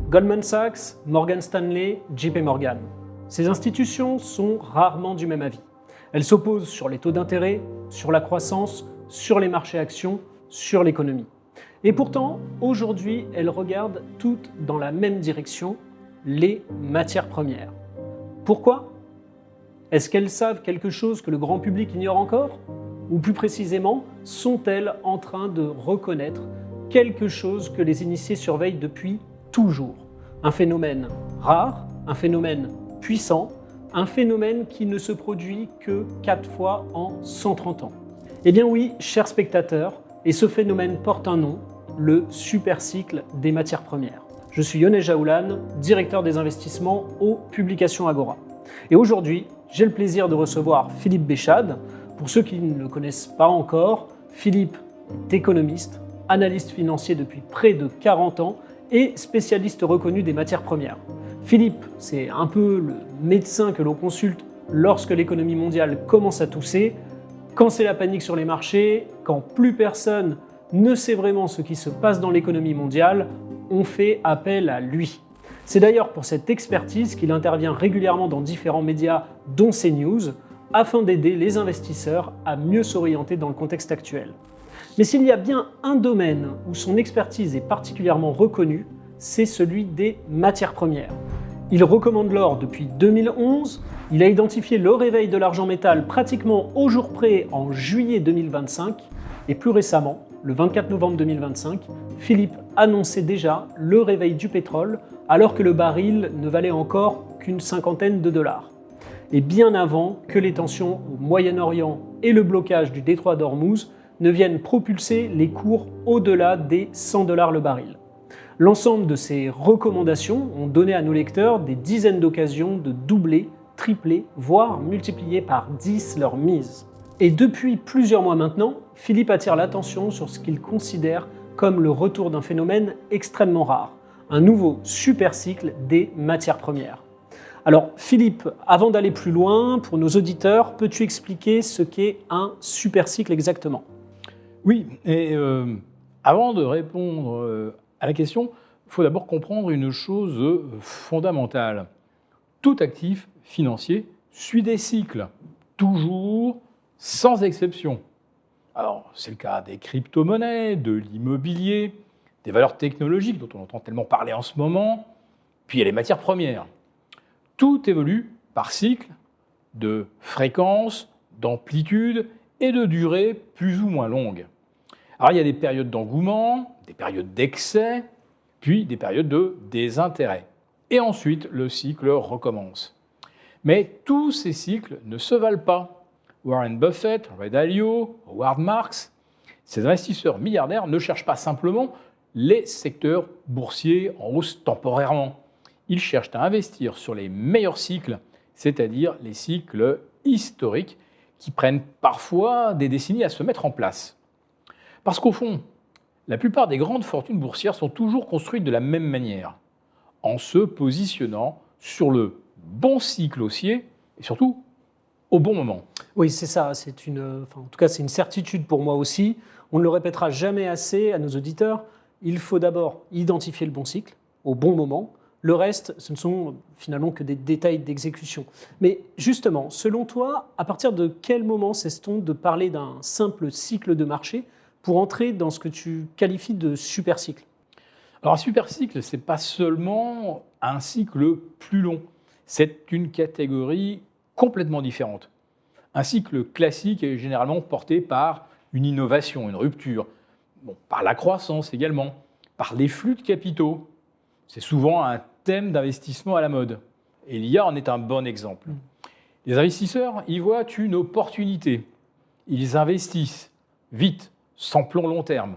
Goldman Sachs, Morgan Stanley, JP Morgan. Ces institutions sont rarement du même avis. Elles s'opposent sur les taux d'intérêt, sur la croissance, sur les marchés actions, sur l'économie. Et pourtant, aujourd'hui, elles regardent toutes dans la même direction, les matières premières. Pourquoi ? Est-ce qu'elles savent quelque chose que le grand public ignore encore ? Ou plus précisément, sont-elles en train de reconnaître quelque chose que les initiés surveillent depuis toujours ? Un phénomène rare, un phénomène puissant, un phénomène qui ne se produit que 4 fois en 130 ans. Eh bien oui, chers spectateurs, et ce phénomène porte un nom, le supercycle des matières premières. Je suis Yonej Jaoulan, directeur des investissements aux Publications Agora. Et aujourd'hui, j'ai le plaisir de recevoir Philippe Béchade. Pour ceux qui ne le connaissent pas encore, Philippe est économiste, analyste financier depuis près de 40 ans et spécialiste reconnu des matières premières. Philippe, c'est un peu le médecin que l'on consulte lorsque l'économie mondiale commence à tousser, quand c'est la panique sur les marchés, quand plus personne ne sait vraiment ce qui se passe dans l'économie mondiale, on fait appel à lui. C'est d'ailleurs pour cette expertise qu'il intervient régulièrement dans différents médias, dont CNews, afin d'aider les investisseurs à mieux s'orienter dans le contexte actuel. Mais s'il y a bien un domaine où son expertise est particulièrement reconnue, c'est celui des matières premières. Il recommande l'or depuis 2011, il a identifié le réveil de l'argent métal pratiquement au jour près en juillet 2025, et plus récemment, le 24 novembre 2025, Philippe annonçait déjà le réveil du pétrole alors que le baril ne valait encore qu'une cinquantaine de dollars. Et bien avant que les tensions au Moyen-Orient et le blocage du détroit d'Ormuz ne viennent propulser les cours au-delà des 100 dollars le baril. L'ensemble de ces recommandations ont donné à nos lecteurs des dizaines d'occasions de doubler, tripler, voire multiplier par 10 leur mise. Et depuis plusieurs mois maintenant, Philippe attire l'attention sur ce qu'il considère comme le retour d'un phénomène extrêmement rare, un nouveau supercycle des matières premières. Alors Philippe, avant d'aller plus loin, pour nos auditeurs, peux-tu expliquer ce qu'est un supercycle exactement ? Oui, et avant de répondre à la question, il faut d'abord comprendre une chose fondamentale. Tout actif financier suit des cycles, toujours, sans exception. Alors, c'est le cas des crypto-monnaies, de l'immobilier, des valeurs technologiques dont on entend tellement parler en ce moment, puis il y a les matières premières. Tout évolue par cycle de fréquence, d'amplitude et de durée plus ou moins longue. Alors, il y a des périodes d'engouement, des périodes d'excès, puis des périodes de désintérêt. Et ensuite, le cycle recommence. Mais tous ces cycles ne se valent pas. Warren Buffett, Ray Dalio, Howard Marks, ces investisseurs milliardaires ne cherchent pas simplement les secteurs boursiers en hausse temporairement. Ils cherchent à investir sur les meilleurs cycles, c'est-à-dire les cycles historiques qui prennent parfois des décennies à se mettre en place. Parce qu'au fond, la plupart des grandes fortunes boursières sont toujours construites de la même manière, en se positionnant sur le bon cycle haussier et surtout au bon moment. Oui, c'est ça. En tout cas, c'est une certitude pour moi aussi. On ne le répétera jamais assez à nos auditeurs. Il faut d'abord identifier le bon cycle au bon moment. Le reste, ce ne sont finalement que des détails d'exécution. Mais justement, selon toi, à partir de quel moment cesse-t-on de parler d'un simple cycle de marché pour entrer dans ce que tu qualifies de super cycle ? Alors, un super cycle, ce n'est pas seulement un cycle plus long. C'est une catégorie complètement différente. Un cycle classique est généralement porté par une innovation, une rupture, par la croissance également, par les flux de capitaux. C'est souvent un thème d'investissement à la mode. Et l'IA en est un bon exemple. Les investisseurs y voient une opportunité. Ils investissent vite, sans plan long terme.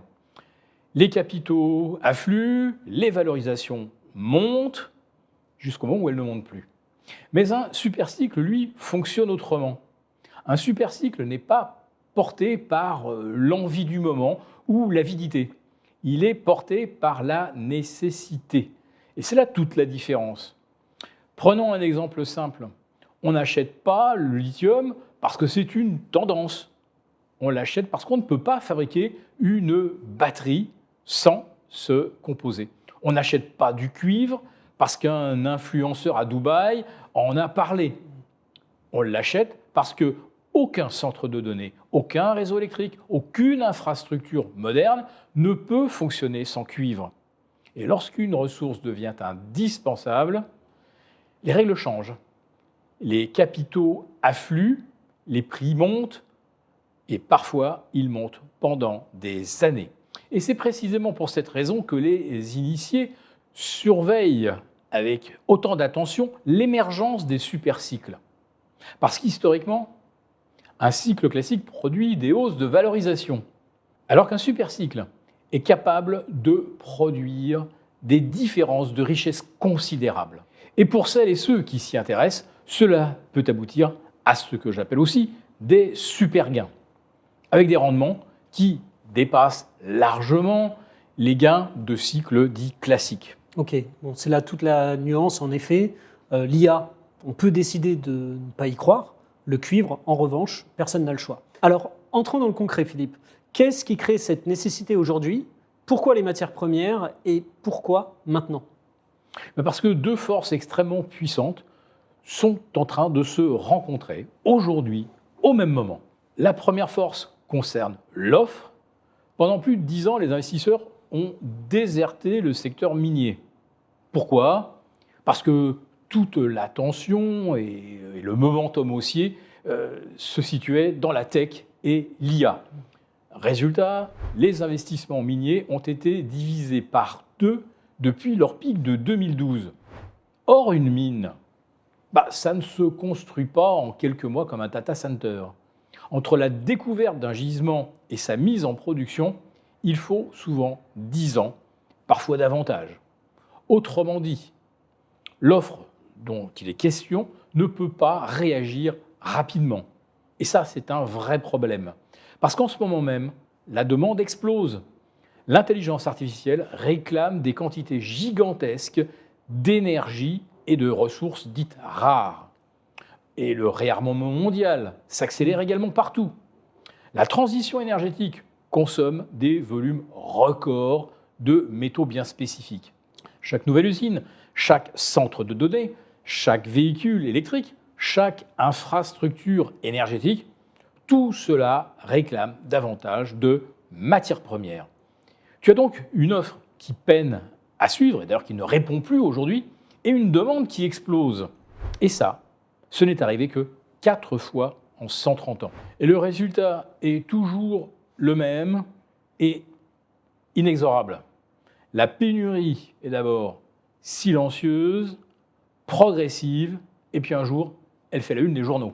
Les capitaux affluent, les valorisations montent, jusqu'au moment où elles ne montent plus. Mais un supercycle, lui, fonctionne autrement. Un supercycle n'est pas porté par l'envie du moment ou l'avidité. Il est porté par la nécessité. Et c'est là toute la différence. Prenons un exemple simple. On n'achète pas le lithium parce que c'est une tendance. On l'achète parce qu'on ne peut pas fabriquer une batterie sans ce composé. On n'achète pas du cuivre parce qu'un influenceur à Dubaï en a parlé. On l'achète parce qu'aucun centre de données, aucun réseau électrique, aucune infrastructure moderne ne peut fonctionner sans cuivre. Et lorsqu'une ressource devient indispensable, les règles changent. Les capitaux affluent, les prix montent, et parfois ils montent pendant des années. Et c'est précisément pour cette raison que les initiés surveillent avec autant d'attention l'émergence des supercycles. Parce qu'historiquement, un cycle classique produit des hausses de valorisation, alors qu'un supercycle est capable de produire des différences de richesse considérables. Et pour celles et ceux qui s'y intéressent, cela peut aboutir à ce que j'appelle aussi des super gains, avec des rendements qui dépassent largement les gains de cycles dits classiques. Ok, bon, c'est là toute la nuance en effet. L'IA, on peut décider de ne pas y croire. Le cuivre, en revanche, personne n'a le choix. Alors, entrons dans le concret, Philippe. Qu'est-ce qui crée cette nécessité aujourd'hui? Pourquoi les matières premières et pourquoi maintenant? Parce que deux forces extrêmement puissantes sont en train de se rencontrer aujourd'hui, au même moment. La première force concerne l'offre. Pendant plus de 10 ans, les investisseurs ont déserté le secteur minier. Pourquoi? Parce que toute l'attention et le momentum haussier se situaient dans la tech et l'IA. Résultat, les investissements miniers ont été divisés par 2 depuis leur pic de 2012. Or, une mine, ça ne se construit pas en quelques mois comme un data center. Entre la découverte d'un gisement et sa mise en production, il faut souvent 10 ans, parfois davantage. Autrement dit, l'offre dont il est question ne peut pas réagir rapidement. Et ça, c'est un vrai problème. Parce qu'en ce moment même, la demande explose. L'intelligence artificielle réclame des quantités gigantesques d'énergie et de ressources dites rares. Et le réarmement mondial s'accélère également partout. La transition énergétique consomme des volumes records de métaux bien spécifiques. Chaque nouvelle usine, chaque centre de données, chaque véhicule électrique, chaque infrastructure énergétique, tout cela réclame davantage de matières premières. Tu as donc une offre qui peine à suivre, et d'ailleurs qui ne répond plus aujourd'hui, et une demande qui explose. Et ça, ce n'est arrivé que 4 fois en 130 ans. Et le résultat est toujours le même et inexorable. La pénurie est d'abord silencieuse, progressive, et puis un jour, elle fait la une des journaux.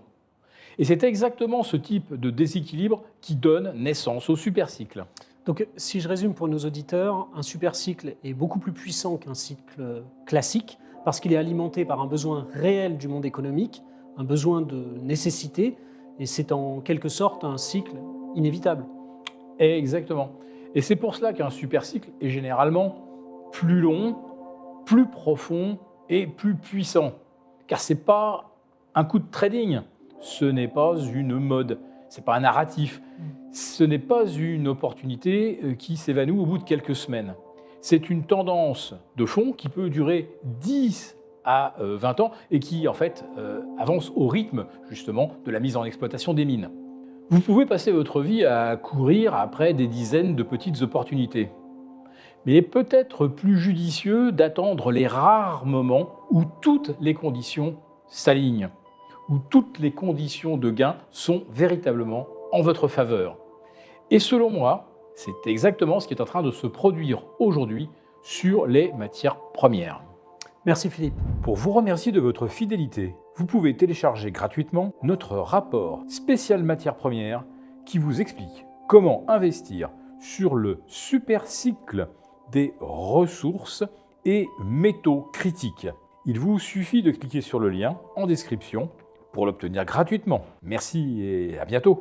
Et c'est exactement ce type de déséquilibre qui donne naissance au supercycle. Donc, si je résume pour nos auditeurs, un supercycle est beaucoup plus puissant qu'un cycle classique parce qu'il est alimenté par un besoin réel du monde économique, un besoin de nécessité, et c'est en quelque sorte un cycle inévitable. Exactement. Et c'est pour cela qu'un supercycle est généralement plus long, plus profond et plus puissant. Car ce n'est pas un coup de trading, ce n'est pas une mode, ce n'est pas un narratif, ce n'est pas une opportunité qui s'évanouit au bout de quelques semaines. C'est une tendance de fond qui peut durer 10 à 20 ans et qui, en fait, avance au rythme, justement, de la mise en exploitation des mines. Vous pouvez passer votre vie à courir après des dizaines de petites opportunités. Mais il est peut-être plus judicieux d'attendre les rares moments où toutes les conditions s'alignent, où toutes les conditions de gain sont véritablement en votre faveur. Et selon moi, c'est exactement ce qui est en train de se produire aujourd'hui sur les matières premières. Merci Philippe. Pour vous remercier de votre fidélité, vous pouvez télécharger gratuitement notre rapport spécial matières premières qui vous explique comment investir sur le supercycle des ressources et métaux critiques. Il vous suffit de cliquer sur le lien en description pour l'obtenir gratuitement. Merci et à bientôt.